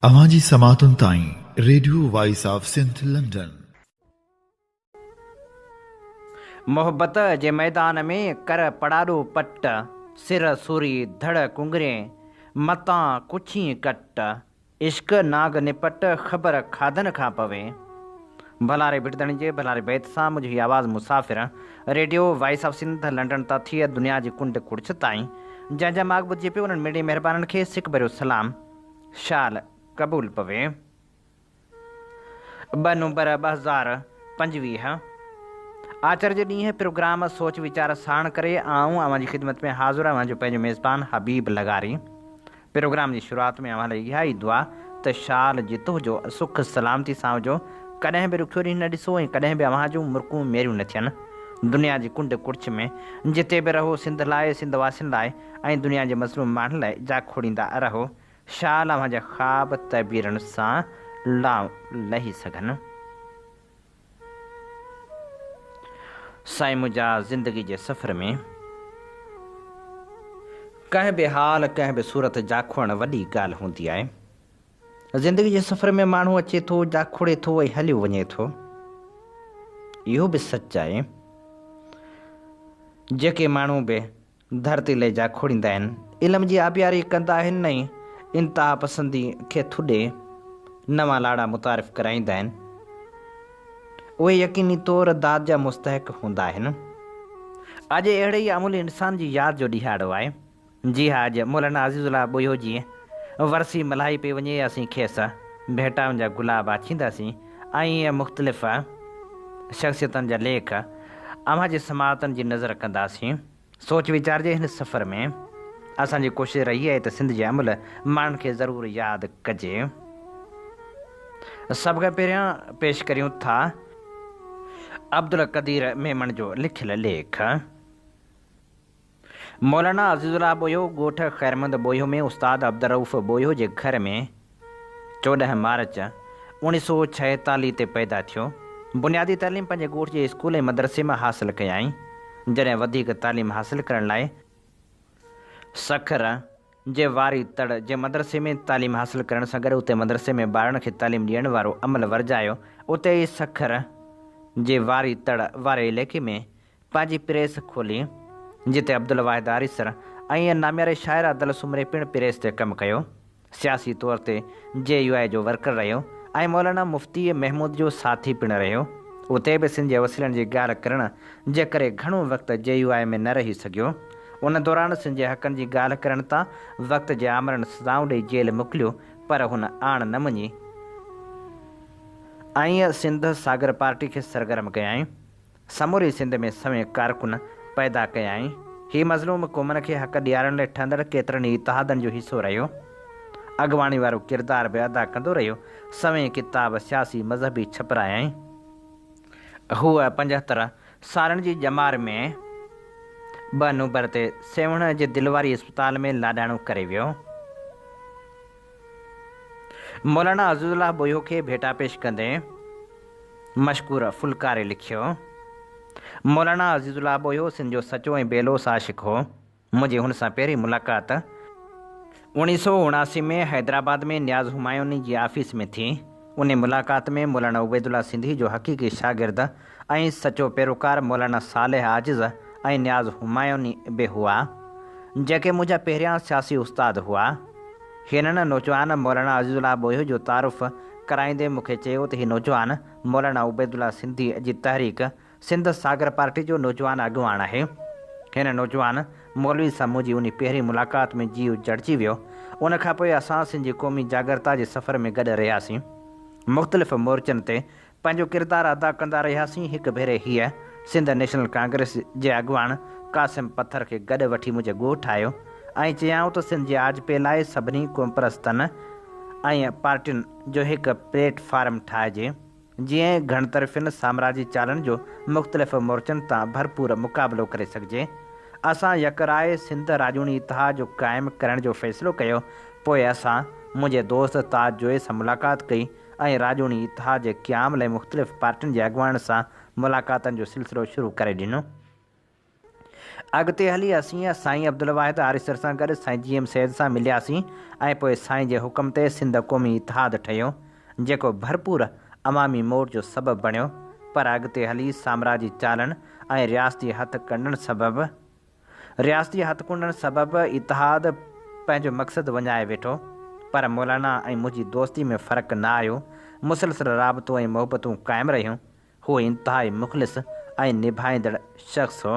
अवांजी समातुन ताईं radio voice of Sindh London. मोहब्बत जे मैदान में कर पड़ाड़ो पट, सिर सूरी धड़ कुंगरे, मतां कुछी कट, इश्क नाग निपट ख़बर खाधन खां पवे। भलारे बिटदणी जे भलारे बैत सां मुंहिंजी आवाज़ मुसाफ़िर radio voice of Sindh London तां थिए दुनिया जी कुंड कुड़छ ताईं, जंहिंजा माग ॿुधिजे पियो उन्हनि मिड़ी महिरबाननि खे सिक भरियो सलाम शाल क़बूल पवे। 2 नवंबर 2025 आचर जे ॾींहुं प्रोग्राम सोच वीचार साण करे आऊं अवांजी ख़िदमत में हाज़िर आहियां जो पंहिंजो मेज़बान हबीब लगारी। प्रोग्राम जी शुरूआत में अवां लाइ इहा ई दुआ त शाल जितो हुजो सुख सलामती सां हुजो, कॾहिं बि ॾुखियो ॾींहुं न ॾिसो ऐं कॾहिं बि अवां जूं मुर्कूं मेरियूं न थियनि। दुनिया जी कुंड कुड़छ में जिते बि रहो सिंध लाइ, सिंध वासियुनि लाइ ऐं दुनिया जे मज़लूम माण्हुनि लाइ जा खोड़ींदा रहो। शाल अव्हांजा ख़्वाब तबीरनि सां लही सघनि। साईं मुंहिंजा ज़िंदगी जे सफ़र में कंहिं बि हाल कंहिं बि सूरत जाखोड़णु वॾी ॻाल्हि हूंदी आहे। ज़िंदगी जे सफ़र में माण्हू अचे थो, जाखोड़े थो ऐं हलियो वञे थो। इहो बि सच आहे, जेके माण्हू बि धरती लाइ जाखोड़ींदा आहिनि, इल्म जी आबियारी कंदा आहिनि ऐं इंतिहा पसंदी खे थुॾे नवां लाड़ा मुतारिफ़ कराईंदा आहिनि, उहे यकीनी तौरु दाद जा मुस्तहिक हूंदा आहिनि। अॼु अहिड़े ई अमूली इंसान जी यादि जो ॾिहाड़ो आहे। जी हा, अॼु मौलाना अज़ीज़ुल्लाह बोयो जी वरसी मल्हाई पई वञे। असीं खेसि भेटाउनि जा गुलाब आछींदासीं ऐं मुख़्तलिफ़ शख़्सियतनि जा लेख अव्हां जे समातनि जी नज़र कंदासीं। सोच वीचार जे हिन सफ़र में असांजी कोशिशि रही आहे त सिंध जे अमल माण्हुनि खे ज़रूरु यादि कजे। सभ खां पहिरियां पेश करियूं था अब्दुल क़दीर मेमन जो लिखियलु लेख। मौलाना अज़ीज़ुल्लाह बोयो ॻोठ ख़ैरमंद बोयो में उस्ताद अब्दुल रऊफ़ बोयो जे घर में 14 मार्च 1946 ते पैदा थियो। बुनियादी तालीम पंहिंजे ॻोठ जे स्कूल ऐं मदरसे में हासिलु कयाई। जॾहिं वधीक तालीम हासिलु करण लाइ सखर जे वारी तड़ जे मदरसे में तालीम हासिलु करण सां गॾु उते मदरसे में ॿारनि खे तालीम ॾियण वारो अमल वर्जायो। उते ई सखर जे वारी तड़ वारे इलाइक़े में पंहिंजी प्रेस खोली, जिते अब्दुल वाहिद आरिसर ऐं नामियारे शाइर अब्दुल सुमरे पिणु प्रेस ते कमु कयो। सियासी तौर ते JUI जो वर्कर रहियो ऐं मौलाना मुफ़्ती महमूद जो साथी पिणु रहियो। उते बि सिंध जे वसीलनि जी ॻाल्हि करण जे करे घणो वक़्तु JUI में न रही सघियो। उन दौरान सिंध जे हक़नि जी ॻाल्हि करण तां वक़्त जे आमरनि सज़ाऊं ॾेई जेल मोकिलियो, पर हुन आण न मञी ऐं सिंध सागर पार्टी खे सरगर्म कयाई। समूरी सिंध में सवें कारकुन पैदा कयाई। हीउ मज़लूम क़ौमनि खे हक़ ॾियारण लाइ ठहंदड़ केतिरनि ई इतिहादनि जो हिसो रहियो। अॻुवाणी वारो किरदारु बि अदा कंदो रहियो। सवें किताब सियासी मज़हबी छपरायाई। हूअ 75 सालनि जी ॼमार में 2 नवंबर ते सेवण जे दिलवारी अस्पताल में लाॾाणो करे वियो। मौलाना अज़ीज़ुल्लाह बोयो खे भेटा पेश कंदे मशकूर फुलकारे लिखियो। मौलाना अज़ीज़ुल्लाह बोयो सिंध जो सचो ऐं बेलोस आशिक़ हो। मुंहिंजी हुन सां पहिरीं मुलाक़ात 1979 में हैदराबाद में न्याज़ हुमायूनी जी ऑफिस में थी। उन मुलाक़ात में मौलाना उबैदुल्लाह सिंधी जो हक़ीक़ी शागिर्द ऐं सचो पैरोकार मौलाना सालेह आजिज़ ऐं न्याज़ हुमायूनी बि हुआ, जेके मुंहिंजा पहिरियां सियासी उस्ताद हुआ। हिननि नौजवान मौलाना अज़ीज़ुल्लाह बोयो जो तारुफ़ कराईंदे मूंखे चयो त हीउ नौजवान मौलाना उबैदुल्लाह सिंधी जी तहरीक सिंध सागर पार्टी जो नौजवान अॻुवान आहे। हिन नौजवान मौलवी सां मुंहिंजी उन पहिरीं मुलाक़ात में जीव चढ़जी वियो। उन खां पोइ असां सिंध जी क़ौमी जागरता जे सफ़र में गॾु रहियासीं। मुख़्तलिफ़ मोर्चनि ते पंहिंजो किरदारु अदा कंदा रहियासीं। हिकु भेरे हीअ सिंध नेशनल कांग्रेस जे अॻुवान क़ासिम पत्थर खे गॾु वठी मुंहिंजे ॻोठु आयो ऐं चयाऊं त सिंध जे आजपे लाइ सभिनी क़ौम परस्तनि ऐं पार्टियुनि जो हिकु प्लेटफार्म ठाहिजे, जीअं घणतरफ़ियुनि साम्राजी चालनि जो मुख़्तलिफ़ मोर्चनि तां भरपूर मुक़ाबिलो करे सघिजे। असां यकराए सिंध राजूनी इतिहाद जो क़ाइमु करण जो फ़ैसिलो कयो। पोइ असां मुंहिंजे दोस्त ताज जोए सां मुलाक़ात कई ऐं राजूनी इतिहाद जे क़याम लाइ मुख़्तलिफ़ पार्टियुनि जे अॻुवान सां मुलाक़ातनि जो सिलसिलो शुरू करे ॾिनो। अॻिते हली असीं साईं अब्दुल वाहिद आरिसर सां गॾु साईं GM सैद सां मिलियासीं ऐं पोइ साईं जे हुकुम ते सिंध क़ौमी इतिहाद ठहियो, जेको भरपूर अवामी मोर्च जो सबबु बणियो। पर अॻिते हली साम्राजी चालनि ऐं रियासती हथ कुंडण सबबि इतिहाद पंहिंजो मक़सदु वञाए वेठो। पर मौलाना ऐं मुंहिंजी दोस्ती में फ़र्क़ु न आयो। मुसलसिल राबितो ऐं मोहबतूं क़ाइमु रहियूं। हू इंतिहाई मुख़लिस ऐं निभाईंदड़ शख़्स हो।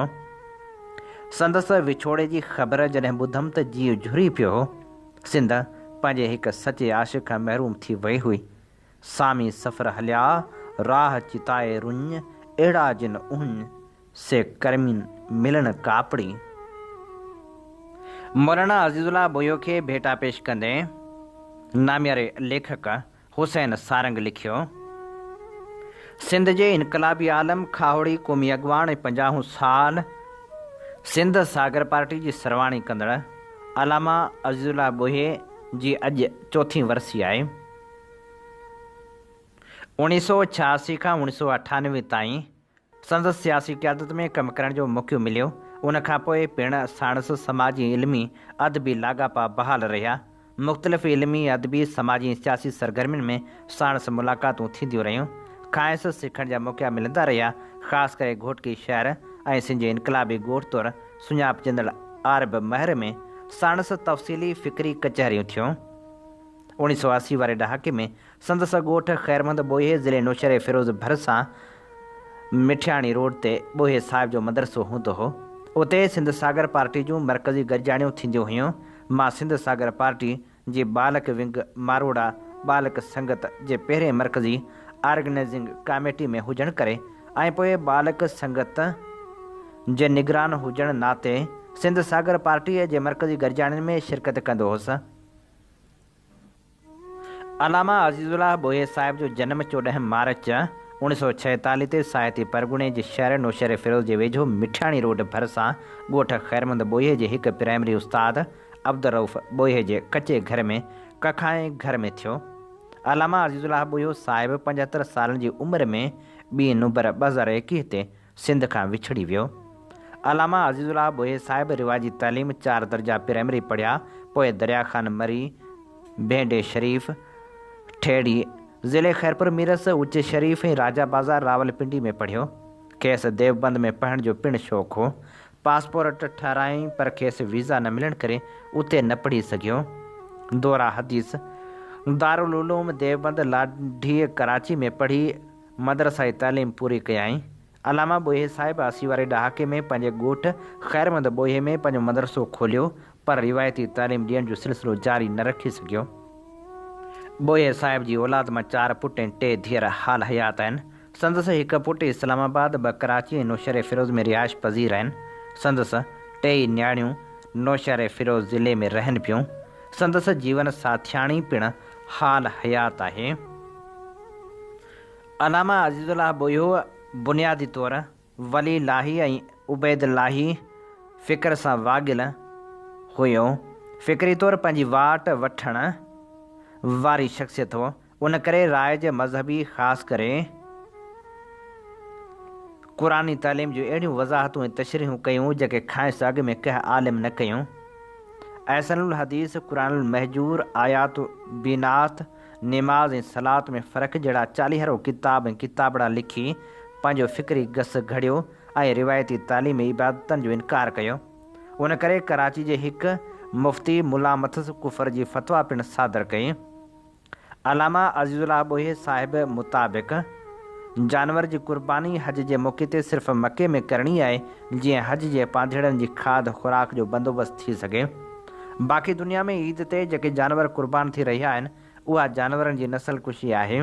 संदसि विछोड़े जी ख़बर जॾहिं ॿुधमि त जीउ झुरी पियो हो। सिंध पंहिंजे हिकु सचे आशिक़ खां महरूम थी वई हुई। सामी सफ़र हलिया राह चिताए रुञ, अहिड़ा जिन उञ से कर्मीन मिलन कापड़ी। मौलाना अज़ीज़ुल्लाह बोयो खे भेटा पेश कंदे नामियारे लेखक हुसैन सारंग लिखियो, सिंध जे इनकलाबी आलम खाहोड़ी क़ौमी अॻवान 50 साल सिंध सागर पार्टी जी सरवाणी कंदड़ अलामा अज़ीज़ुल्लाह बोये जी अॼु 4हीं वरसी आहे। 1986 खां 1998 ताईं संदसि सियासी क़यादत में कमु करण जो मौक़ो मिलियो। उनखां पोइ पिणु साणुसि समाजी इल्मी अदबी लाॻापा बहाल रहिया। मुख़्तलिफ़ इल्मी अदबी समाजी सियासी सरगर्मियुनि में साणुसि मुलाक़ातूं थींदियूं रहियूं। खांइसि सिखण जा मौक़ा मिलंदा रहिया। ख़ासि करे घोटकी शहर ऐं सिंध जे इनकलाबी ॻोठ तौरु सुञापजंदड़ आरब महर में साणुसि तफ़सीली फ़िक्री कचहरियूं थियूं। 1980 वारे ॾहाके में संदसि ॻोठ ख़ैरमंद बोये ज़िले नौशहरे फ़िरोज़ भरिसां मिठियाणी रोड ते बोये साहिब जो मदरसो हूंदो हो। उते सिंध सागर पार्टी जूं मरकज़ी गॾिजाणियूं थींदियूं हुयूं। मां सिंध सागर पार्टी जी बालक विंग मारोड़ा बालक संगत जे पहिरें मरकज़ी ऑर्गेनाइज़िंग कमेटी में हुजण करे ऐं पोइ बालक संगत जे निगरान हुजण नाते सिंध सागर पार्टीअ जे मरकज़ी गॾिजाणियुनि में शिरकत कंदो हुउसि। अलामा अज़ीज़ुल्लाह बोये साहिब जो जनम 14 मार्च 1946 ते साहिती परगुणे जे शहर नौशहरे फ़िरोज़ जे वेझो मिठियाणी रोड भरिसां ॻोठ ख़ैरमंद बोये जे हिकु प्राइमरी उस्ताद अब्दुल रऊफ़ बोये जे कचे घर में कखाए घर में थियो। अलामा अज़ीज़ुल्लाह बोयो साहिब 75 सालनि जी उमिरि में 2 नवंबर 2021 ते सिंध खां विछड़ी वियो। अलामा अज़ीज़ुल्लाह बोये साहिब रिवाजी तालीम 4 दर्जा प्राइमरी पढ़िया, पोइ दरिया ख़ान मरी, भेंडे शरीफ़, ठेड़ी ज़िले ख़ैरपुर मीरस, उच्च शरीफ़ ऐं राजा बाज़ार रावलपिंडी में पढ़ियो। खेसि देवबंद में पढ़ण जो पिणु शौक़ु हो। पासपोर्ट ठाराई पर खेसि वीज़ा न मिलण करे उते न पढ़ी सघियो। दौरा हदीस दारुल उलूम देवबंद लाठी कराची में पढ़ी मदरसाई तालीम पूरी कयाई। अलामा बोये साहिब 80 वारे ॾहाके में पंहिंजे ॻोठ ख़ैरमंद बोये में पंहिंजो मदरसो खोलियो, पर रिवायती तालीम ॾियण जो सिलसिलो जारी न रखी सघियो। बोये साहिब जी औलाद मां 4 पुट ऐं 2 धीअर हाल हयात आहिनि। संदसि हिकु पुटु इस्लामाबाद, 2 कराची ऐं नौशहरे फ़िरोज़ में रिहाइश पज़ीर आहिनि। संदसि 2 न्याणियूं नौशहरे फ़िरोज़ ज़िले में रहनि पियूं। संदसि जीवन साथियाणी पिणु हाल हयात आहे। अलामा अज़ीज़ुल्लाह बोयो बुनियादी तौरु वली लाही ऐं उबैद लाही फ़िक्र सां वागिल हुयो। फ़िक्री तौरु पंहिंजी वाट वठण वारी शख़्सियत हो। उन करे राय जे मज़हबी ख़ासि करे क़ुरानी तालीम जूं अहिड़ियूं वज़ाहतूं ऐं तशरीहूं कयूं जेके खांइसि अॻु में कंहिं आलिम न कयूं। अहसनुल हदीस, क़ुरानुल महजूर, आयात बीनात, निमाज़ ऐं सलात में फ़र्क़ु जहिड़ा 40 किताब ऐं किताबड़ा लिखी पंहिंजो फ़िक्री गस घड़ियो ऐं रिवायती तालीमी इबादतनि जो इनकार कयो। उन करे कराची जे हिकु मुफ़्ती मुलामतस कुफर जी फ़तवा पिणु सादर कई। अलामा अज़ीज़ुल्लाह बोये साहिब मुताबिक़ जानवर जी क़ुर्बानी हज जे मौक़े ते सिर्फ़ु मके में करणी आहे, जीअं हज जे पांधेड़नि जी खाद खुराक जो बंदोबस्तु थी सघे। बाक़ी दुनिया में ईद ते जेके जानवर क़ुर्बान थी रहिया आहिनि उहा जानवरनि जी नस्ल कुशी आहे।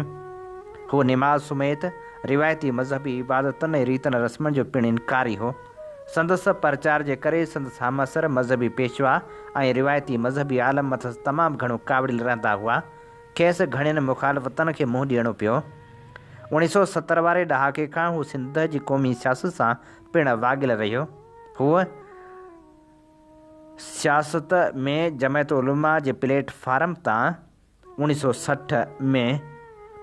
हू निमाज़ सुमेत रिवायती मज़हबी इबादतनि ऐं रीतनि रस्मनि जो पिणु इनकारी हो। संदसि प्रचार जे करे संदसि हमअसर मज़हबी पेशवा ऐं रिवायती मज़हबी आलम मथां तमामु घणो कावड़ियल रहंदा हुआ। खेसि घणनि मुखालफ़तनि खे मुंहुं ॾियणो पियो। 1970 वारे ॾहाके खां हू सिंध जी क़ौमी सियासत सां पिणु वागियल रहियो। हूअ सियासत में जमायत उलमा जे प्लेटफार्म तां 1960 में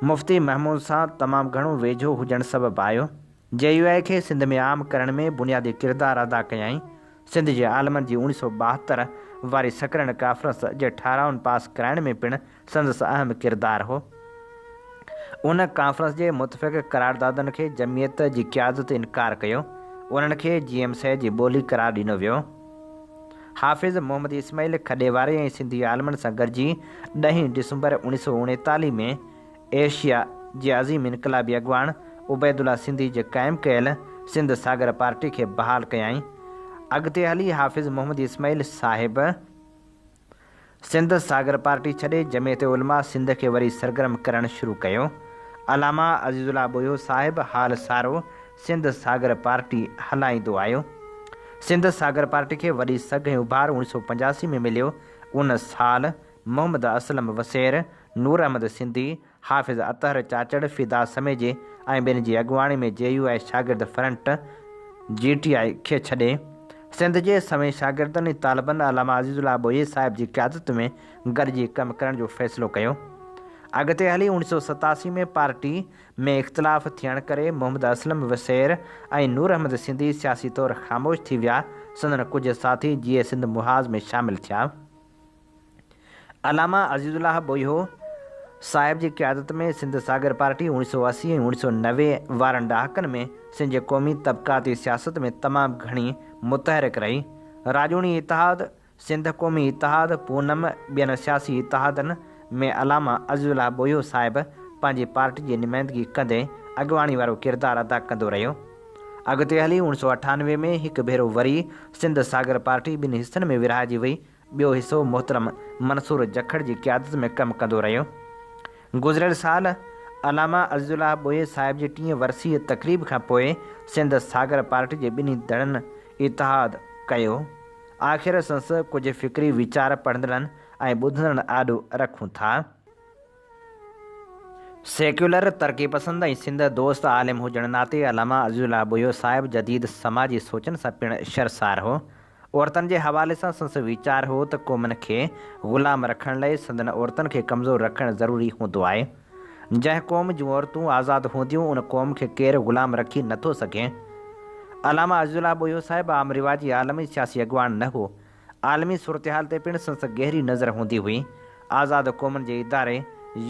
मुफ़्ती महमूद सां तमामु घणो वेझो हुजणु सबबु आयो। JUI खे सिंध में आम करण में बुनियादी किरदारु अदा कयाई। सिंध जे आलमनि जी 1972 वारी सकरन कॉन्फ्रेंस जे ठाराउनि पास कराइण में पिणु संदसि अहम किरदारु हो। उन कॉन्फ्रेंस जे मुतफ़िक़ करारदादनि खे जमीयत जी क़यादत इनकार कयो। उन्हनि खे GMC जी ॿोली करार ॾिनो वियो। हाफ़िज़ मोहम्मद इस्माइल खॾे वारे ऐं सिंधी आलमनि सां गॾिजी 10 दिसंबर 1939 में एशिया जे अज़ीम इनक़लाबी अॻवान उबैदुल्ला सिंधी जे क़ाइमु कयल सिंध सागर पार्टी खे बहाल कयाई। अॻिते हली हाफ़िज़ मोहम्मद इस्माइल साहिब सिंध सागर पार्टी छॾे जमीयत उलमा सिंध खे वरी सरगर्म करणु शुरू कयो। अलामा अज़ीज़ुल्लाह बोयो साहिब हाल सारो सिंध सागर पार्टी हलाईंदो आयो। सिंध सागर पार्टी खे वॾी सघ ऐं उभार 1985 में मिलियो। उन साल मोहम्मद असलम वसेर, नूर अहमद सिंधी, हाफ़िज़ अतहर चाचड़, फिदा समेजे ऐं ॿिनि जी अॻुवाणी में JUI शागिर्द फ्रंट GTI खे छॾे सिंध जे समें शागिर्दनि ऐं तालिबनि अलामा अज़ीज़ुल्लाह बोये साहिब जी क़यादत में गॾिजी कमु करण जो फ़ैसिलो कयो। अॻिते हली 1987 में पार्टी में इख़्तिलाफ़ थियण करे मोहम्मद असलम वसेर ऐं नूर अहमद सिंधी सियासी तौरु ख़ामोश थी विया। संदन कुझु साथी GA सिंध मुहाज़ में शामिल थिया। अलामा अज़ीज़ुल्लाह बोयो साहिब जी क़यादत में सिंध सागर पार्टी 1980 ऐं 1990 वारनि ॾहाकनि में सिंध जे क़ौमी तबक़ाती सियासत में तमामु घणी मुतहरिक रही। राजूनी इतिहाद, सिंध क़ौमी इतिहाद, पूनम ॿियनि सियासी इतिहादनि में अलामा अज़ीज़ुल्लाह बोयो साहिब पंहिंजी पार्टी जी नुमाइंदगी कंदे अॻुवाणी वारो किरदारु अदा कंदो रहियो। अॻिते हली 1998 में हिकु भेरो वरी सिंध सागर पार्टी ॿिनि हिसनि में विरहाइजी वई। ॿियो हिसो मोहतरम मंसूर जखड़ जी क़यादत में कमु कंदो रहियो। गुज़िरियल साल अलामा अज़ीज़ुल्लाह बोये साहिब जी 3 वर्सीय तक़रीब खां पोइ सिंध सागर पार्टी जे ॿिन्ही धड़नि इतिहाद कयो। आख़िर संस कुझु फ़िक्री वीचार पढ़ंदड़नि ऐं ॿुधंदड़नि आॾो रखूं था। सेक्युलर, तरक़ी पसंद ऐं सिंध दोस्त आलिम हुजण नाते अलामा अज़ीज़ुल्लाह बोयो साहिब जदीद समाजी सोचनि सां पिणु शर्मसार हो। औरतनि जे हवाले सां संस वीचार हो त क़ौमनि खे ग़ुलाम रखण लाइ संदन औरतनि खे कमज़ोर रखणु ज़रूरी हूंदो आहे। जंहिं क़ौम जूं औरतूं आज़ादु हूंदियूं उन क़ौम खे केरु ग़ुलाम रखी नथो सघे। अलामा अज़ीज़ुल्लाह बोयो साहिब आम रिवाजी आलमी सियासी अॻुवान न हो। आलमी सूरत हाल ते पिणु संस गहरी नज़र हूंदी हुई। आज़ाद क़ौमनि जे इदारे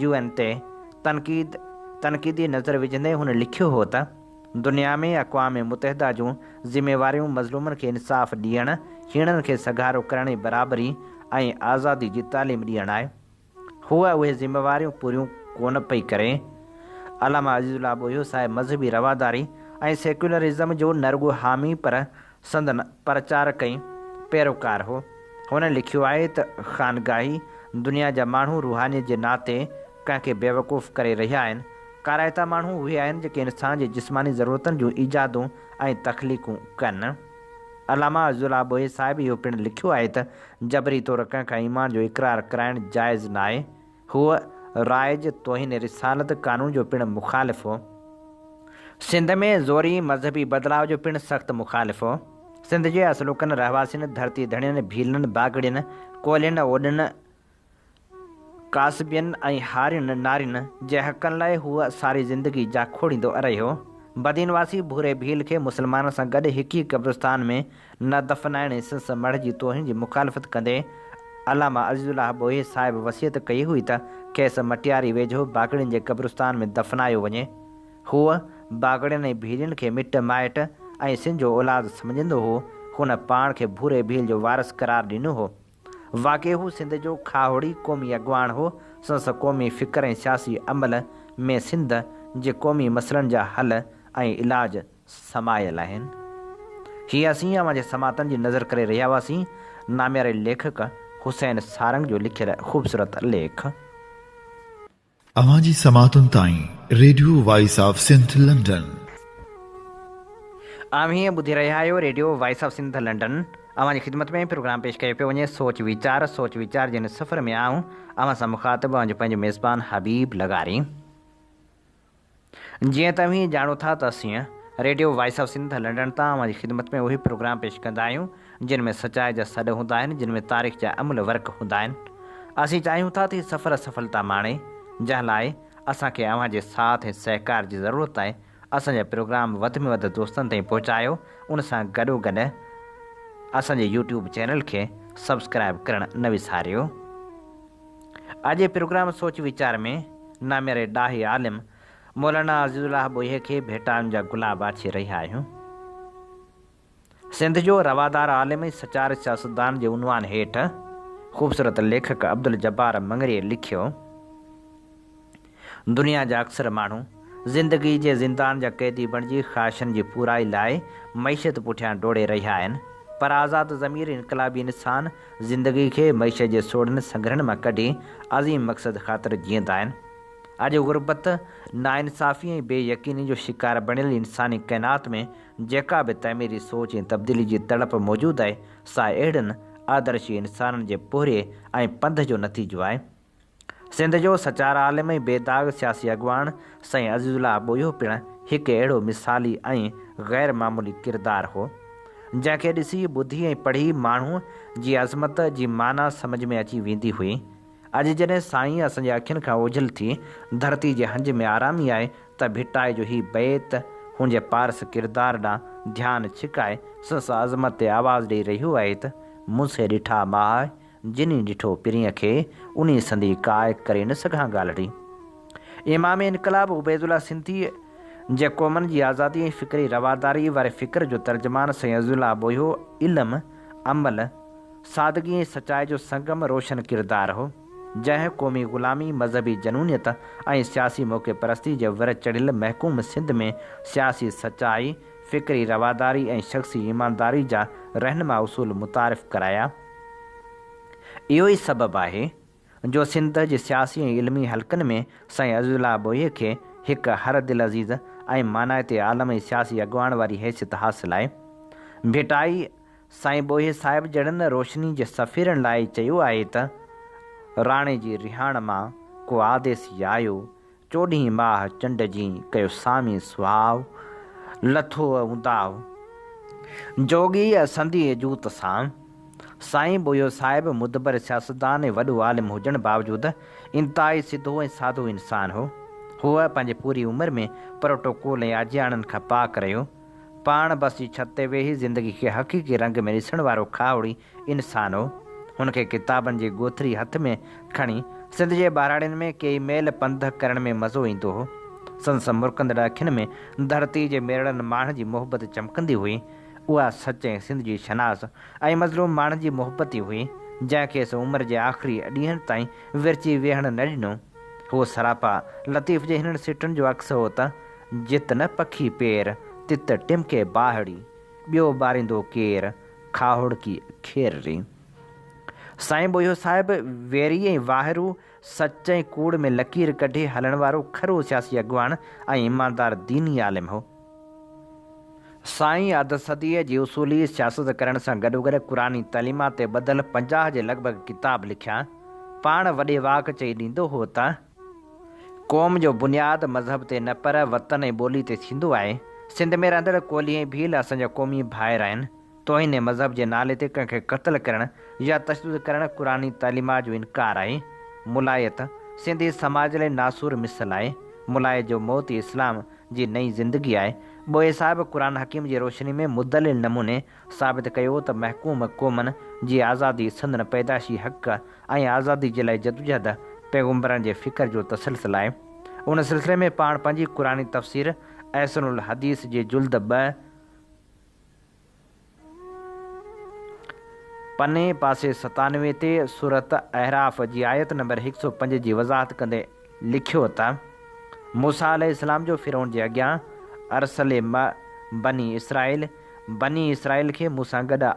UN ते तनक़ीदी नज़र विझंदे हुन लिखियो हो त दुनिया में अक़वाम मुतहदा जूं ज़िम्मेवारियूं मज़लूमनि खे इंसाफ़ ॾियणु, हीणनि खे सगारो करण जी बराबरी ऐं आज़ादी जी तालीम ॾियणु आहे। हूअ उहे ज़िम्मेवारियूं पूरियूं कोन पई करे। अलामा अज़ीज़ुल्लाह बोयो साहिब मज़हबी रवादारी ऐं सेक्युलरिज़म जो न रुॻो हामी पर संदन प्रचारक ऐं पैरोकार हो। हुन लिखियो आहे त ख़ानगाही दुनिया जा माण्हू रूहानीत जे नाते कंहिंखे बेवकूफ़ करे रहिया आहिनि। काराइता माण्हू उहे आहिनि जेके इंसान जे जिस्मानी ज़रूरतनि जूं ईजादूं ऐं तख़लीक़ूं कनि। अलामा अज़ीज़ुल्लाह बोये साहिब इहो पिणु लिखियो आहे त जबरी तौरु कंहिंखां ईमान जो इक़रार कराइणु जाइज़ न आहे। हूअ राइज तोहिन रिसालत कानून जो पिणु मुख़ालिफ़ हो। सिंध में ज़ोरी मज़हबी बदिलाव जो पिणु सख़्तु मुख़ालिफ़ हो। सिंध जे असलुकनि रहवासियुनि, धरती धणियुनि, भीलनि, बागड़ियुनि, कोलियुनि, ओॾनि, कासबियनि ऐं हारियुनि नारियुनि जे हक़नि लाइ हूअ सारी ज़िंदगी जा खोड़ींदो रहियो। बदीनवासी भूरे भील खे मुस्लमाननि सां गॾु हिकु ई क़ब्रिस्तान में न दफ़नाइण ऐं संस मढ़ जी तोहिन जी मुख़ालिफ़त कंदे अलामा अज़ीज़ुल्लाह बोये साहिब वसियत कई हुई त खेसि मटियारी वेझो बागड़ियुनि जे क़ब्रिस्तान में दफ़नायो वञे। हूअ बागड़ियुनि ऐं भीलनि खे मिट माइट ऐं सिंध जो औलाद सम्झंदो हो। हुन पाण खे भूरे भील जो वारिस करार ॾिनो हो। वाक़ई हू सिंध जो खाहोड़ी क़ौमी अॻुवान हो। संस क़ौमी फ़िक्र ऐं सियासी अमल में सिंध जे क़ौमी मसइलनि जा हल ऐं इलाज समायल आहिनि। हीअ असीं अवां जे समातनि जी नज़र करे रहिया हुआसीं। नाम्यारे लेखक हुसैन सारंग जो लिखियल ख़ूबसूरत लेख। अवां जी समातुनि ताईं radio voice of Sindh London. हीअं ॿुधी रहिया आहियो radio voice of Sindh London. अवां जी ख़िदमत में प्रोग्राम पेश कयो पियो वञे सोच वीचार जिन सफ़र में आऊं अवां सां मुख़ातिब अवां जो पंहिंजो मेज़बान हबीब लगारी। जीअं तव्हीं ॼाणो था त असीं radio voice of Sindh London तां अवां जी ख़िदमत में उहे प्रोग्राम पेश कंदा आहियूं जिन में सचाई जा सॾ हूंदा आहिनि, जिन में तारीख़ जा अमल वर्क हूंदा आहिनि। असीं चाहियूं था त सफ़र सफलता माणे, जंहिं लाइ असांखे अवां जे साथ ऐं सहकार जी ज़रूरत आहे। असांजा प्रोग्राम वधि में वधि दोस्तनि ताईं पहुचायो। उन सां गॾोगॾु असांजे यूट्यूब चैनल खे सब्सक्राइब करण न विसारियो। अॼु जे प्रोग्राम सोच वीचार में नामेरे ॾाही आलिम मौलाना अज़ीज़ुल्लाह ॿोहे खे भेटाउनि जा गुलाब आछे रहिया आहियूं। सिंध जो रवादार आलिम सचार सियासतदान जे उनवान हेठि ख़ूबसूरत लेखक अब्दुल जब्बार मंगरीअ लिखियो, दुनिया जा अक्सर माण्हू ज़िंदगी जे ज़िंदान जा क़ैदी बणिजी ख़्वाहिशनि जी पूराई लाइ मईशत पुठियां डोड़े रहिया आहिनि, पर आज़ादु ज़मीर इनक़लाबी इंसान ज़िंदगी खे मईशत जे सोड़नि संघरनि मां कढी अज़ीम मक़सद ख़ातिर जीअंदा आहिनि। अॼु गुरबत, नाइंसाफ़ी ऐं बेयकीनी जो शिकार बणियल इंसानी कैनात में जेका बि तइमीरी सोच ऐं तब्दीली जी तड़प मौजूदु आहे, सा अहिड़नि आदर्शी इंसाननि जे पोहरे ऐं पंध जो नतीजो आहे। सिंध जो सचार आलिम ऐं बेदाग़ सियासी अॻुवान साईं अज़ीज़ुल्लाह ॿोयो पिणु हिकु अहिड़ो मिसाली ऐं ग़ैर मामूली किरदारु हो, जंहिंखे ॾिसी ॿुधी ऐं पढ़ी माण्हू जी अज़मत जी माना सम्झ में अची वेंदी हुई। अॼु जॾहिं साईं असांजे अखियुनि खां ओझल थी धरती जे हंज में आरामी आहे त भिटाए जो ही बैत हुनजे पारस किरदार ॾांहुं ध्यानु छिकाए संस अज़मत ते आवाज़ु ॾेई रहियो आहे त मूंसे ॾिठा माए जिनी ॾिठो पिरीअ खे उन संदी काय करे न सघां ॻाल्हि। इमाम इनक़लाब उबैदुल्लाह सिंधी जे क़ौमनि जी आज़ादी ऐं फ़िक्री रवादारी वारे फ़िक्र जो तर्जुमान साईं अज़ीज़ुल्लाह ॿोयो इल्म, अमल, सादगी ऐं सचाई जो संगम रोशन किरदारु हो, जंहिं क़ौमी ग़ुलामी, मज़हबी जनूनियत ऐं सियासी मौक़े परस्ती जे वर चढ़ियल महकूम सिंध में सियासी सचाई, फ़िक्री रवादारी ऐं शख़्सी ईमानदारी जा रहनुमा उसूल मुतारिफ़ कराया। इहो ई सबबु आहे जो सिंध जे सियासी ऐं इल्मी हलक़नि में साईं अज़ीज़ुल्लाह ॿोये खे हिकु हर दिल अज़ीज़ ऐं मानाइते आलम ऐं सियासी अॻुवान वारी हैसियत हासिलु आहे। भेटाई साईं ॿोये साहिब जहिड़नि रोशनी जे सफ़ीरनि लाइ चयो आहे त राणे जी रिहाण मां को आदेसी आयो, 14 माह चंड जी कयो सामी सुहाव, लथो उंदाव जोगी संधी जूत सां। साईं ॿोयो साहिब मुदबर सियासतदान ऐं वॾो आलिम हुजण बावजूदि इंतिहाई सिधो ऐं सादो इंसान हो। हूअ पंहिंजी पूरी उमिरि में प्रोटोकॉल ऐं आजियाणनि खां पाक रहियो। पाण बस जी छत ते वेही ज़िंदगी खे हक़ीक़ी रंग में ॾिसण वारो खावड़ी इंसान हो। हुनखे किताबनि जी ॻोथरी हथ में खणी सिंध जे ॿाराड़ियुनि में कई मेल पंध करण में मज़ो ईंदो हो। संस मुरकंदड़ अखियुनि में धरती जे मेरड़नि माण्हू जी मोहबत चमकंदी हुई। उहा सचे सिंध जी शनास ऐं मज़लूम माण्हुनि जी मोहबत ई हुई, जंहिंखे सो उमिरि जे आख़िरी ॾींहंनि ताईं विरची वेहण न ॾिनो। हू सरापा लतीफ़ जे हिननि सिटुनि जो अक्स हो त जित न पखी पेर, तित टिमके बाहड़ी, ॿियो ॿारींदो केरु, खाहुड़ की खेररी। साईं ॿोयो साहिब वेरी ऐं वाहिरू, सच ऐं कूड़ में लकीर कढे हलण वारो खरो सियासी अॻुवान ऐं ईमानदार दीनी आलिम हो। साईं अध सदीअ जी उसूली सियासत करण सां गॾोगॾु क़ुरानी तइलीमात ते ॿधल 50 जे लॻभॻि किताब लिखिया। पाण वॾे वाक चई ॾींदो हो त क़ौम जो बुनियादु मज़हब ते न पर वतन ऐं ॿोली ते थींदो आहे। सिंध में रहंदड़ कोली ऐं भील असांजा क़ौमी भाइर आहिनि। तोहिन मज़हब जे नाले ते कंहिंखे क़त्ल करणु या तशदुद करणु क़ुरानी तइलीमात जो इनकार आहे। मुलायत सिंधी समाज लाइ नासूर मिसल आहे। मुलायत जो मौत इस्लाम जी नई ज़िंदगी आहे। ॿोये साहिब क़ुरान हकीम जी रोशनी में मुदलिल नमूने साबित कयो त महकूम क़ौमनि जी आज़ादी संदन पैदाशी हक़ ऐं आज़ादी जे लाइ जदोजहद पैगुंबरनि जे फ़िक्र जो तसलसल आहे। उन सिलसिले में पाण पंहिंजी क़ुरानी तफ़सीर अहसनुल हदीस जे जुल्द 2 पने पासे 97 ते सूरत अहराफ़ जी आयत नंबर 105 जी वज़ाहत कंदे लिखियो त मूसा अलैहिस्सलाम जो फ़िरौन जे अॻियां अरसले बनी इसराइल खे मूंसां गॾु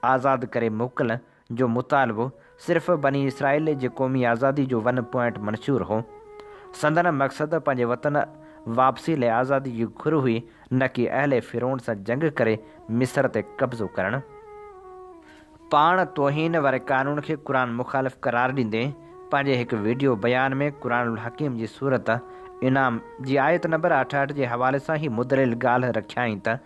आज़ादु करे मोकिल जो मुतालबो सिर्फ़ु बनी इसराइल जे क़ौमी आज़ादी जो 1 पॉइंट मंशूर हो। संदन मक़सदु पंहिंजे वतन वापसी लाइ आज़ादी जी घुर हुई, न कि अहले फ़िरौन सां जंग करे मिस्र ते कब्ज़ो करणु। पाण तौहीन वारे क़ानून खे क़ुरान मुखालिफ़ करार ॾींदे पंहिंजे हिकु वीडियो बयान में क़ुरानुल हकीम जी सूरत इनाम जी आयत नंबर 68 जे हवाले सां ही मुदलिल ॻाल्हि रखियाई त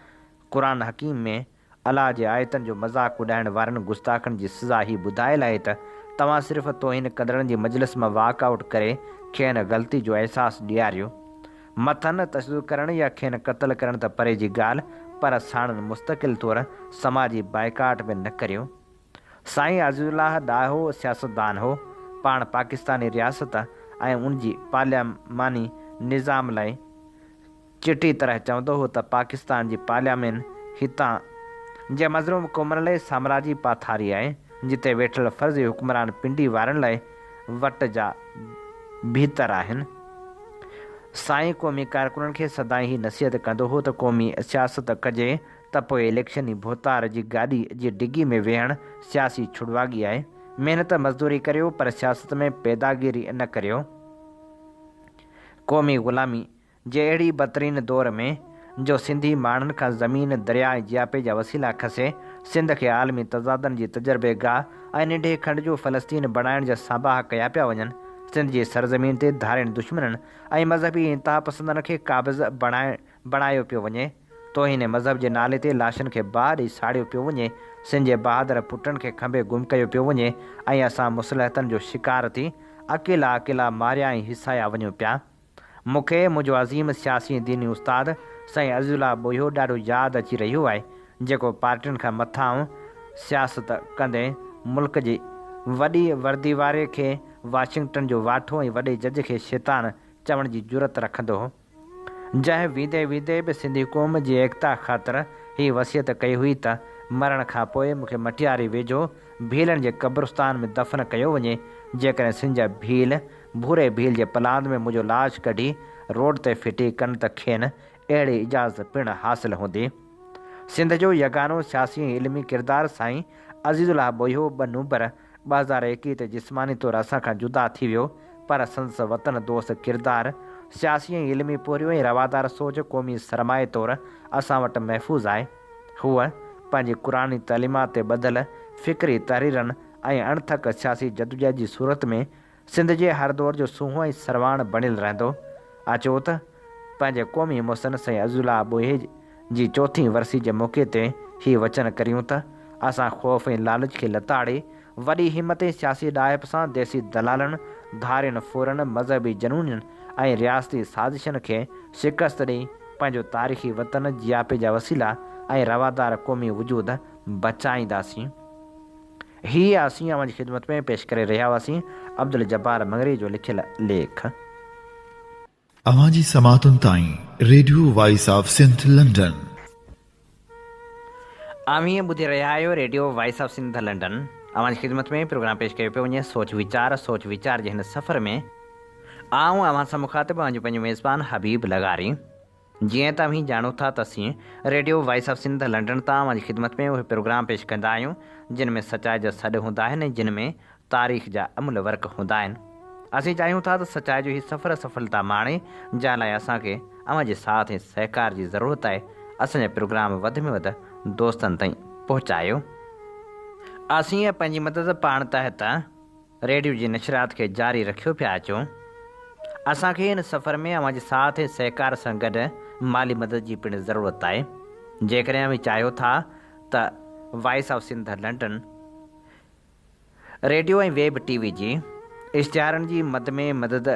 क़ुरान हकीम में अलाह जे आयतनि जो मज़ाक़ उॾाइण वारनि गुस्ताखनि जी सज़ा ही ॿुधायल आहे त तव्हां सिर्फ़ु तौहीन कंदड़नि जी मजलिस मां वॉकआउट करे खेनि ग़लती जो अहसासु ॾियारियो। मथनि तशदुद करणु या खेनि क़त्ल करणु त परे जी ॻाल्हि, पर साणनि मुस्तक़िल तौर समाजी बाइकाट में न करियो। साईं अज़ीज़ुल्लाह ॾाढो सियासतदान हो। पाण पाकिस्तानी रियासत ऐं उनजी पार्लियामानी निज़ाम लाइ चिटी तरह चवंदो हो त पाकिस्तान जी पार्लियामेंट हितां जे मज़लूम क़ौमनि लाइ साम्राजी पाथारी आहे, जिते वेठल फ़र्ज़ी हुक्मरान पिंडी वारनि लाइ वट जा भीतर आहिनि। साईं क़ौमी कारकुननि खे सदाईं ही नसीहत कंदो हो त क़ौमी सियासत कजे त पोइ इलेक्शनी भोतार जी गाॾी जी डिगी में वेहण सियासी छुड़वागी आहे। महिनत मज़दूरी करियो पर सियासत में पैदागिरी न करियो। क़ौमी ग़ुलामी जे अहिड़ी बदतरीन दौर में जो सिंधी माण्हुनि खां ज़मीन दरिया ऐं जियापे जा वसीला खसे, सिंध खे आलमी तज़ादनि जी तजर्बेगाह ऐं नंढे खंड जो फ़लस्तीन बणाइण जा साबाह कया पिया वञनि। सिंध जी सरज़मीन ते धारियुनि दुश्मननि ऐं मज़हबी इंतहा पसंदनि खे क़ाबिज़ बणायो पियो वञे। तो हिन मज़हब जे नाले ते लाशनि खे बाहि ॾेई साड़ियो पियो वञे। सिंध जे बहादुर पुटनि खे खंभे गुम कयो पियो वञे ऐं असां मुसलहतनि जो शिकार थी अकेला मारिया ऐं हिसाया वञूं पिया। मूंखे मुंहिंजो अज़ीम सियासी दीनी उस्ताद साईं अज़ीज़ुल्लाह बोयो ॾाढो यादि अची रहियो आहे, जेको पार्टियुनि खां मथां सियासत कंदे मुल्क जी वॾी वर्दी वारे खे वाशिंगटन जो वाठो ऐं वॾे जज खे शैतान चवण जी जुरत रखंदो हो, जंहिं वींदे वींदे बि सिंधी क़ौम जी एकता ख़ातिर हीअ वसियत कई हुई त मरण खां पोइ मूंखे मटियारी वेझो भीलनि जे क़ब्रिस्तान में दफ़न कयो वञे। जेकॾहिं सिंध जा भील भूरे भील जे पलांद में मुंहिंजो लाश कढी रोड ते फिटी कनि त खेनि अहिड़ी इजाज़त पिणु हासिलु हूंदी। सिंध जो यगानो सियासी ऐं इल्मी किरदारु साईं अज़ीज़ुल्लाह बोयो ॿ नवंबर 2021 ते जिस्मानी तौरु असांखां जुदा थी वियो, पर संदसि वतन दोस्त किरदारु, सियासी ऐं इल्मी पोरियो ऐं रवादार सोच क़ौमी सरमाए तौरु असां वटि महफ़ूज़ आहे। हूअ पंहिंजी क़ुरानी तइलीमात ते ॿधल फ़िक्री तहरीरनि ऐं अणथक सियासी जदोजहद जी सूरत में सिंध जे हर दौर जो सूंहों ऐं सरवाण बणियलु रहंदो। अचो त पंहिंजे क़ौमी मुहसिन साईं अज़ीज़ुल्लाह बोये जी 4हीं वरसी जे मौक़े ते हीअ वचन करियूं त असां ख़ौफ़ ऐं लालच खे लताड़े वॾी हिमत ऐं सियासी ॾाहिप सां देसी दलालनि, धारियुनि फ़ोरनि, मज़हबी जनूननि ऐं रियासती साज़िशनि खे शिकस्त ॾेई पंहिंजो तारीख़ी वतन जियापे जा वसीला ऐं रवादार क़ौमी वजूद बचाईंदासीं। हीअ असीं अव्हां जी ख़िदमत में पेश करे रहिया हुआसीं अब्दुल जब्बार मंगरी जो लिखियल लेख। अव्हां जी समातुनि ताईं radio voice of Sindh London. आमीं ॿुधी रहिया आहियो radio voice of Sindh London. अव्हां जी ख़िदमत में प्रोग्राम पेश कयो पियो वञे सोच वीचार जे हिन सफ़र में आऊं अव्हां सां मुखातिब आहियां पंहिंजो मेज़बान हबीब लगारी। जीअं त अव्हीं ॼाणो था त असीं radio voice of Sindh London तां अव्हां जी ख़िदमत में उहे प्रोग्राम पेश कंदा आहियूं जिन में सचाई जा सॾ हूंदा आहिनि ऐं जिन में तारीख़ जा अमल वर्क हूंदा आहिनि। असीं चाहियूं था त सचाई जो हीउ सफ़र सफलता माणे, जंहिं लाइ असांखे अव्हां जे साथ ऐं सहकार जी ज़रूरत आहे। असांजा प्रोग्राम वधि में वधि दोस्तनि ताईं पहुचायो। असीं पंहिंजी मदद पाण तहत रेडियो जी नशरात खे जारी रखियो पिया अचूं। असांखे हिन सफ़र में अव्हां जे साथ ऐं सहकार सां गॾु माली मदद जी पिणु ज़रूरत आहे। जेकॾहिं अव्हीं चाहियो था त voice of Sindh London radio ऐं वेब टीवी जी इश्तिहारनि जी मद में मदद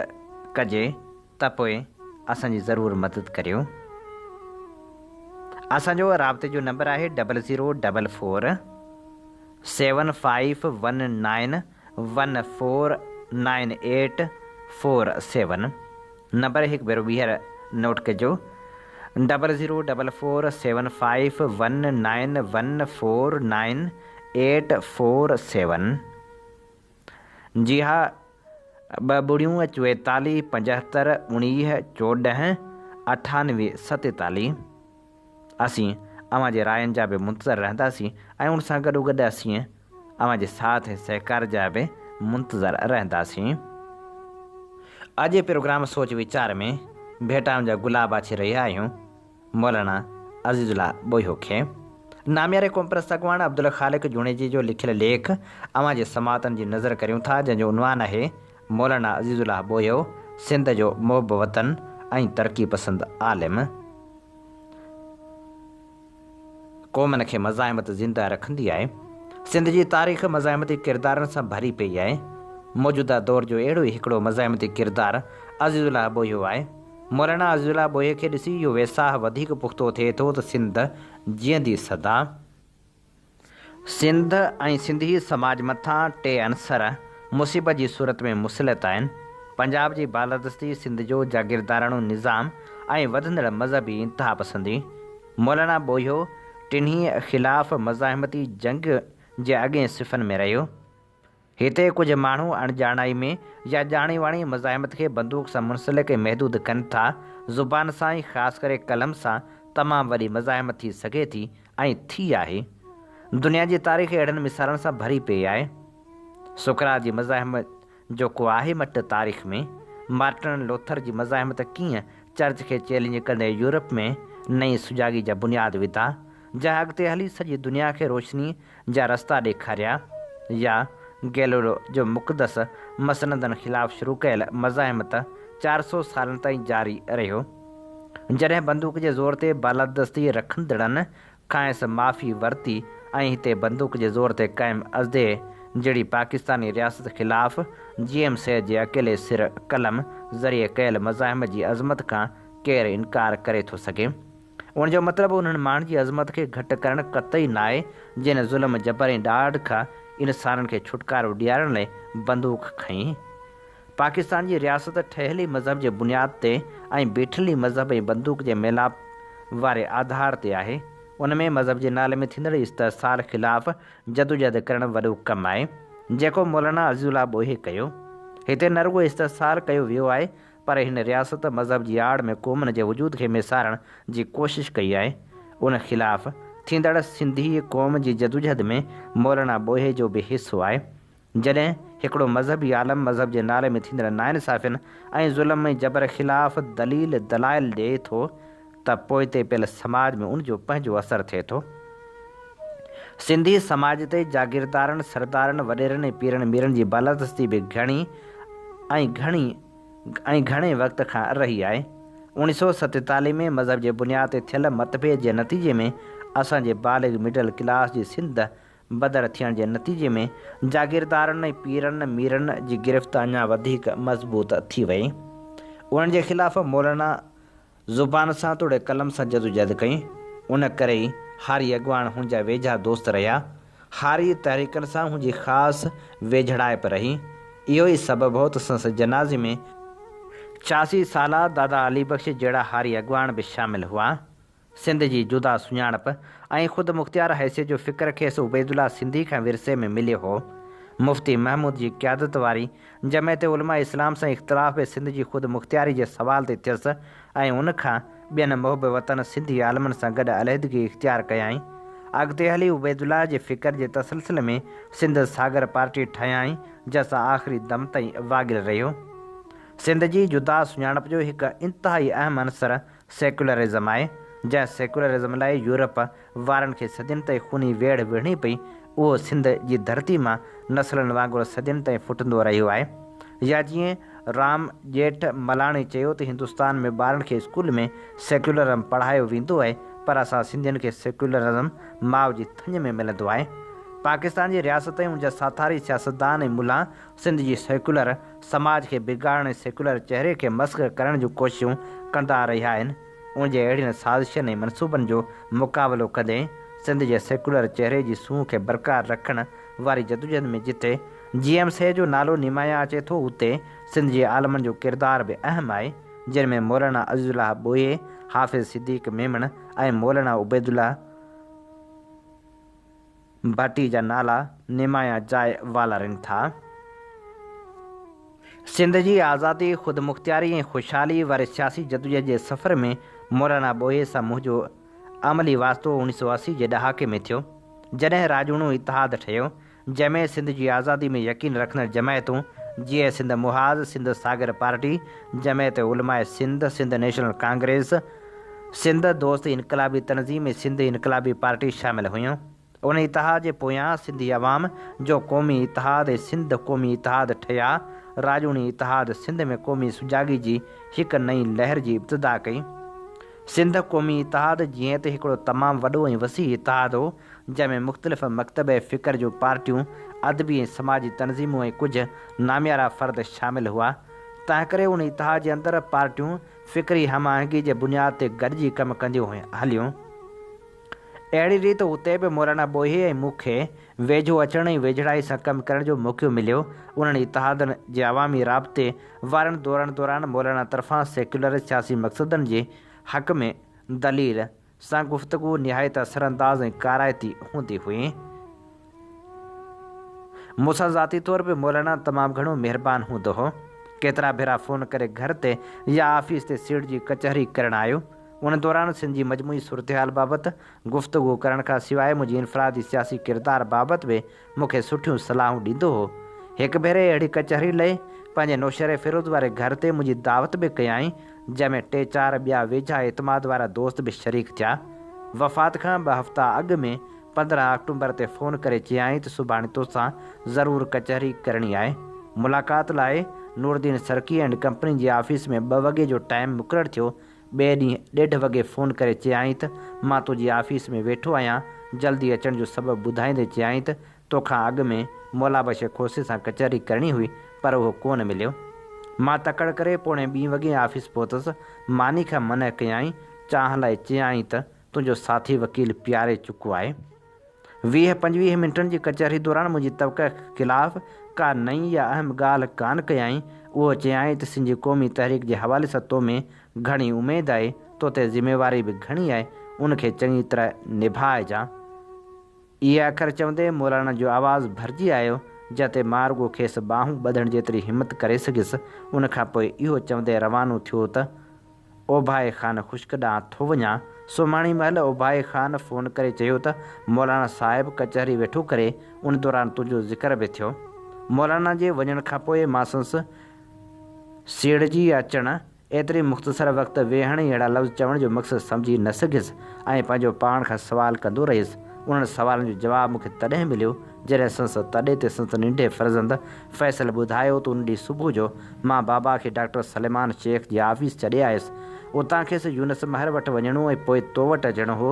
कजे त पोइ असांजी ज़रूरु मदद करियो। असांजो राब्ते जो नंबर आहे 0044 7519 149847। नंबर हिकु भेरो ॿीहर नोट कजो 0044 7519 149847। जी हा 2 44 75 19 14 98 असीं अव्हां जे रायनि जा बि मुंतज़र रहंदासीं ऐं उन सां गॾोगॾु असीं अव्हां जे साथ ऐं सहकार जा बि मुंतज़र रहंदासीं। अॼु प्रोग्राम सोच वीचार में भेटाउनि जा गुलाब अची रहिया आहियूं मौलाना अज़ीज़ुल्लाह बोयो खे। नामियारे क़ौम परस्त अॻवान अब्दुल ख़ालिक जुणेजी जो लिखियल लेख अव्हां जे समातनि जी नज़र करियूं था, जंहिंजो उनवान आहे मौलाना अज़ीज़ुल्लाह बोयो सिंध जो मोहब वतन ऐं तरक़ी पसंद आलिम। क़ौमनि खे मज़ाहिमत ज़िंदा रखंदी आहे। सिंध जी तारीख़ मज़ाहिमती किरदारनि सां भरी पई आहे। मौजूदा दौर जो अहिड़ो ई हिकिड़ो मज़ाहिमती किरदारु अज़ीज़ुल्लाह बोयो आहे। मौलाना अज़ीज़ुल्लाह बोए खे ॾिसी इहो वेसाह वधीक पुख़्तो थिए थो त सिंध जीअंदी सदा। सिंध ऐं सिंधी समाज मथां टे अंसर मुसीबत जी सूरत में मुसलत आहिनि। पंजाब जी बालादस्ती, सिंध जो जागीरदाराणो निज़ाम ऐं वधंदड़ मज़हबी इंतिहा पसंदी। मौलाना बोयो टिन्ही ख़िलाफ़ मज़ाहिमती जंग जे अॻे सिफ़नि में रहियो। हिते कुझु माण्हू अणॼाणाई में या ॼाणी वाणी मज़ाहिमत खे बंदूक सां मुंसलिक ऐं महदूद कनि था। ज़ुबान सां ई ख़ासि करे कलम सां तमामु वॾी मज़ाहिमत थी सघे थी ऐं थी आहे। दुनिया जी तारीख़ अहिड़नि मिसालनि सां भरी पई आहे। सुकरात जी मज़ाहिमत जो को आहे मट तारीख़ में। मार्टिन लूथर जी मज़ाहिमत कीअं चर्च खे चैलेंज कंदे यूरोप में नई सुजागी जा बुनियाद विधा, जंहिं अॻिते हली सॼी दुनिया खे रोशनी जा रस्ता ॾेखारिया। या गैलीलियो जो मुक़दस मसनदनि ख़िलाफ़ु शुरू कयल मज़ाहिमत 400 सालनि ताईं जारी रहियो। जॾहिं बंदूक जे ज़ोर ते बालादस्ती रखंदड़नि खां माफ़ी वरिती ऐं हिते बंदूक जे ज़ोर ते क़ाइमु अज़दे जहिड़ी पाकिस्तानी रियासत ख़िलाफ़ GM सैद जे अकेले सिर कलम ज़रिए कयल मज़ाहिमत जी अज़मत खां केरु इनकार करे थो सघे। उनजो मतिलबु उन्हनि माण्हुनि जी अज़मत खे घटि करणु क़तई न आहे जिन ज़ुल्म जबर ऐं ॾाढ खां इंसाननि खे छुटकारो ॾियारण लाइ बंदूक खईं। पाकिस्तान जी रियासत ठहियली मज़हब जे बुनियाद ते ऐं बीठली मज़हब ऐं बंदूक जे मेलाप वारे आधार ते आहे। उन में मज़हब जे नाले में थींदड़ इस्तहसाल ख़िलाफ़ जदोजहद करणु वॾो कमु आहे, जेको मौलाना अज़ीज़ुल्लाह बोए कयो। हिते न रुॻो इस्तहसाल कयो वियो आहे, पर हिन रियासत मज़हब जी आड़ में क़ौमनि जे वजूद खे मेसारण जी कोशिशि कई आहे। उन ख़िलाफ़ थींदड़ सिंधी क़ौम जी जदोजहद में मौलाना बोए जो बि हिसो आहे। जॾहिं हिकिड़ो मज़हबी आलम मज़हब जे नाले में थींदड़ नाइंसाफ़ियुनि ऐं ज़ुल्म ऐं जबर ख़िलाफ़ दलील दलाइल ॾिए थो त पोइ ते पियल समाज में उनजो पंहिंजो असरु थिए थो। सिंधी समाज ते जागीरदारनि, सरदारनि, वॾेरनि ऐं पीरनि मीरनि जी बालादस्ती बि घणे वक़्त खां रही आहे। 1947 में मज़हब जे बुनियाद ते थियल मतभेद जे नतीजे में असांजे बालिग मिडल क्लास जी सिंध बदर थियण जे नतीजे में जागीरदारनि ऐं पीरनि मीरनि जी गिरफ़्त अञा वधीक मज़बूत थी वई। उन्हनि जे ख़िलाफ़ मौलाना ज़ुबान सां तोड़े कलम सां जदोजहद कई। उन करे ई हारी अॻवान हुनजा वेझा दोस्त रहिया। हारी तहरीकनि सां हुनजी ख़ासि वेझड़ाइप रही। इहो ई सबबु हो त संसद जनाज़े में 86 साला दादा अली बख्श जहिड़ा हारी अॻवान बि शामिल हुआ। सिंध जी जुदा सुञाणप ऐं ख़ुदि मुख़्तियार हैसियत जो फ़िक्र खेसि उबैदुल्लाह सिंधी खां विरसे में मिलियो हो। मुफ़्ती महमूद जी क़यादत वारी जमायत उलमा इस्लाम सां इख़्तिलाफ़ बि सिंध जी ख़ुदि मुख़्तियारी जे सवाल ते थियसि ऐं उनखां ॿियनि मुहब वतन सिंधी आलमनि सां गॾु अलहदगी इख़्तियार कयाई। अॻिते हली उबैदुल्लाह जे फ़िक्र जे तसलसिल में सिंध सागर पार्टी ठाहियाई, जंहिंसां आख़िरी दम ताईं वागिल रहियो। सिंध जी जुदा सुञाणप जो हिकु इंतिहाई अहम अंसर सेकुलरिज़म आहे, जंहिं सेकुलरिज़म लाइ यूरोप वारनि खे सदियुनि ताईं खूनी वेड़ विढ़णी पई। उहो सिंध जी धरती मां नसलनि वांगुरु सदियुनि ताईं फुटंदो रहियो आहे। या जीअं राम ॼेठ मलाणी चयो त हिंदुस्तान में ॿारनि खे स्कूल में सेकुलरिज़म पढ़ायो वेंदो आहे, पर असां सिंधियुनि खे सेकुलरिज़म माउ जी थञ में मिलंदो आहे। पाकिस्तान जी रियासत ऐं उनजा साथारी सियासतदान ऐं मुल्ला सिंध जी सेकुलर समाज खे बिगाड़ण ऐं सेकुलर चहिरे खे मस्ख़ करण जूं कोशिशूं कंदा रहिया आहिनि। उनजे अहिड़ियुनि साज़िशनि ऐं मनसूबनि जो मुक़ाबिलो कंदे सिंध जे सेकुलर चहिरे जी सूंह खे बरक़रार रखण वारी जदोजहद में जिते GM सैद जो नालो निमाया अचे थो, उते सिंध जे आलमनि जो किरदार बि अहम आहे, जिन में मौलाना अज़ीज़ुल्लाह बोए, हाफ़िज़ सिद्दीक़ मेमण ऐं मौलाना उबैदुल्लाह भट्टी जा नाला निमाया जाइ वालारनि था। सिंध जी आज़ादी, ख़ुदि मुख़्तियारी ऐं ख़ुशहाली वारे सियासी जदोजहद जे सफ़र में मौलाना बोए सां मुंहिंजो अमली वास्तो 1980 जे ॾहाके में थियो, जॾहिं राजूणो इतिहाद ठहियो, जंहिंमें सिंध जी आज़ादी में यकीन रखंदड़ जमायतूं जीअं सिंध मुहाज़, सिंध सागर पार्टी, जमायत उलमाए सिंध, सिंध नेशनल कांग्रेस, सिंध दोस्त इनकलाबी तनज़ीम ऐं सिंध इनकलाबी पार्टी शामिल हुयूं। उन इतिहाद जे पोयां सिंधी अवाम जो क़ौमी इतिहाद ऐं सिंध क़ौमी इतिहाद ठहिया। राजूणी इतिहाद सिंध में क़ौमी सुजागी जी हिकु नई लहर जी इब्तिदा कई। सिंध क़ौमी इतिहाद जीअं त हिकिड़ो तमामु वॾो ऐं वसी इतिहाद हो, जंहिंमें मुख़्तलिफ़ मकतब ऐं फ़िक्र जो पार्टियूं, अदबी ऐं समाजी तनज़ीमूं ऐं कुझु नामियारा फ़र्द शामिल हुआ। तंहिं करे उन इतिहाद जे अंदरि पार्टियूं फ़िक्री हमाहंगी जे बुनियाद ते गॾिजी कमु कंदियूं हलियूं। अहिड़ी रीति उते बि मौलाना ॿोही ऐं मूंखे वेझो अचण ऐं वेझड़ाई सां कमु करण जो मौक़ो मिलियो। उन्हनि इतिहादनि जे अवामी राब्ते वारनि दौरनि मौलाना तरफ़ां सेक्युलर सियासी मक़सदनि जे हक़ में दलील सां गुफ़्तगू निहायत असरअंदाज़ ऐं काराइती हूंदी हुई। मूंसां ज़ाती तौर पे मौलाना तमामु घणो महिरबानी हूंदो हो। केतिरा भेरा फ़ोन करे घर ते या ऑफिस ते सीट जी कचहरी करणु आयो। उन दौरान सिंध जी मजमूई सूरतहाल बाबति गुफ़्तगू करण खां सवाइ मुंहिंजी इनफ़रादी सियासी किरदार बाबति बि मूंखे सुठियूं सलाहूं ॾींदो हो। हिकु भेरे अहिड़ी कचहरी लाइ पंहिंजे नौशर फिरोज़ वारे घर ते मुंहिंजी दावत बि कयाई, जंहिंमें 3-4 ॿिया वेझा एतमाद वारा दोस्त बि शरीक थिया। वफ़ात खां 2 हफ़्ता अॻु में 15 अक्टूबर ते फ़ोन करे चयाई त सुभाणे तोसां ज़रूरु कचहरी करणी आहे। मुलाक़ात लाइ नूरदीन सरकी एंड कंपनी जी ऑफिस में 2 वॻे जो टाइम मुक़ररु थियो। ॿिए ॾींहुं 1:30 वॻे फ़ोन करे चयाई त मां तुंहिंजी ऑफिस में वेठो आहियां। जल्दी अचण जो सबबु ॿुधाईंदे चयाई त तोखां अॻु में मौलाबश खोसे सां कचहरी करणी हुई, पर उहो कोन मिलियो। मां तकड़ करे 2:45 वॻे ऑफिस पहुतसि। मानी खां मन कयाई, चांहि लाइ चयाई त तुंहिंजो साथी वकील प्यारे चुको आहे। 20-25 मिंटनि जी कचहरी दौरान मुंहिंजी तबक़े ख़िलाफ़ का नई या अहम ॻाल्हि कान कयाई। उहो चयाई त सिंधी क़ौमी तहरीक जे हवाले सां तो में घणी उमेदु आहे, तो ते ज़िम्मेवारी बि घणी आहे, उनखे चङी तरह निभाइजांइ। इहे अखर चवंदे मौलाना जो आवाज़ु भरिजी आयो, जिते मां रुॻो खेसि ॿाहूं ॿधण जेतिरी हिमत करे सघियुसि। उनखां पोइ इहो चवंदे रवानो थियो त ओभाए ख़ान खुश्क ॾांहुं थो वञा। सुमाणी महिल ओभाए ख़ान फ़ोन करे चयो त मौलाना साहिबु कचहरी वेठो करे, उन दौरान तुंहिंजो ज़िक्र बि थियो। मौलाना जे वञण खां पोइ मां संसि सीड़जी अचणु, एतिरी मुख़्तसर वक़्तु वेहण ऐं अहिड़ा लफ़्ज़ चवण जो मक़सदु सम्झी न सघियुसि ऐं पंहिंजो पाण खां सुवाल कंदो रहियुसि। उन्हनि सुवालनि जो जवाबु मूंखे तॾहिं मिलियो जॾहिं संसि तॾहिं ते संसि नंढे फ़र्ज़ंद फ़ैसल ॿुधायो त उन ॾींहुं सुबुह जो मां बाबा खे डॉक्टर सलेमान शेख जी ऑफिस छॾे आयुसि। उतां खेसि यूनुस महर वटि वञिणो ऐं पोइ तो वटि अचिणो हो।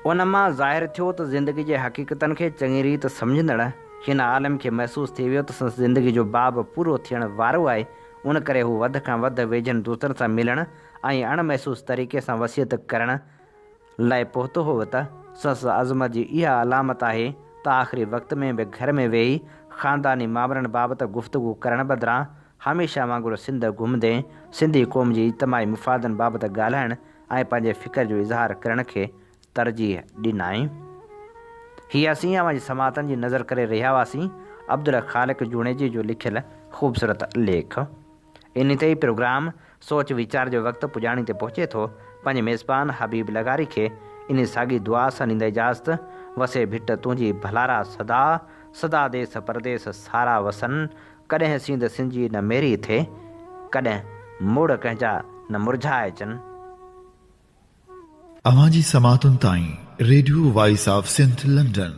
उन मां ज़ाहिर थियो त ज़िंदगी जे हक़ीक़तनि खे चङी रीति सम्झंदड़ हिन आलम खे महसूसु थी वियो त संसि ज़िंदगी जो बाब पूरो थियण वारो आहे। उन करे हू वधि खां वधि वेझनि दोस्तनि सां मिलण ऐं अणमहसूस तरीक़े सां वसियत करण लाइ पहुतो हो त संसि अज़मत जी इहा अलामत आहे त आख़िरी वक़्त में बि घर में वेही ख़ानदानी मामलनि बाबति गुफ़्तगू करण बदिरां हमेशह वांगुरु सिंध घुमंदे सिंधी क़ौम जी इज्तमाही मुफ़ादनि बाबति ॻाल्हाइण ऐं पंहिंजे फ़िक्र जो इज़हार करण खे तरजीह ॾिनाई। हीअ असीं अवां जी समातनि जी नज़र करे रहिया हुआसीं अब्दुल ख़ालिक जुणेजी जो लिखियलु ख़ूबसूरत लेख। इन ते ई प्रोग्राम सोच वीचार जो वक़्तु पुॼाणी ते पहुचे थो। पंहिंजे मेज़बान हबीब लगारी खे इन साॻी दुआ सां ॾींदे इजाज़त। वसे भिट तुंहिंजी भलारा सदा, सदा देस परदेस सारा वसन। कॾहिं सिंध सिंजी न मेरी थिए, कॾहिं मोड़ कंहिंजा न मुरझाइजनि। अवां जी समातुनि ताईं radio voice of Sindh London.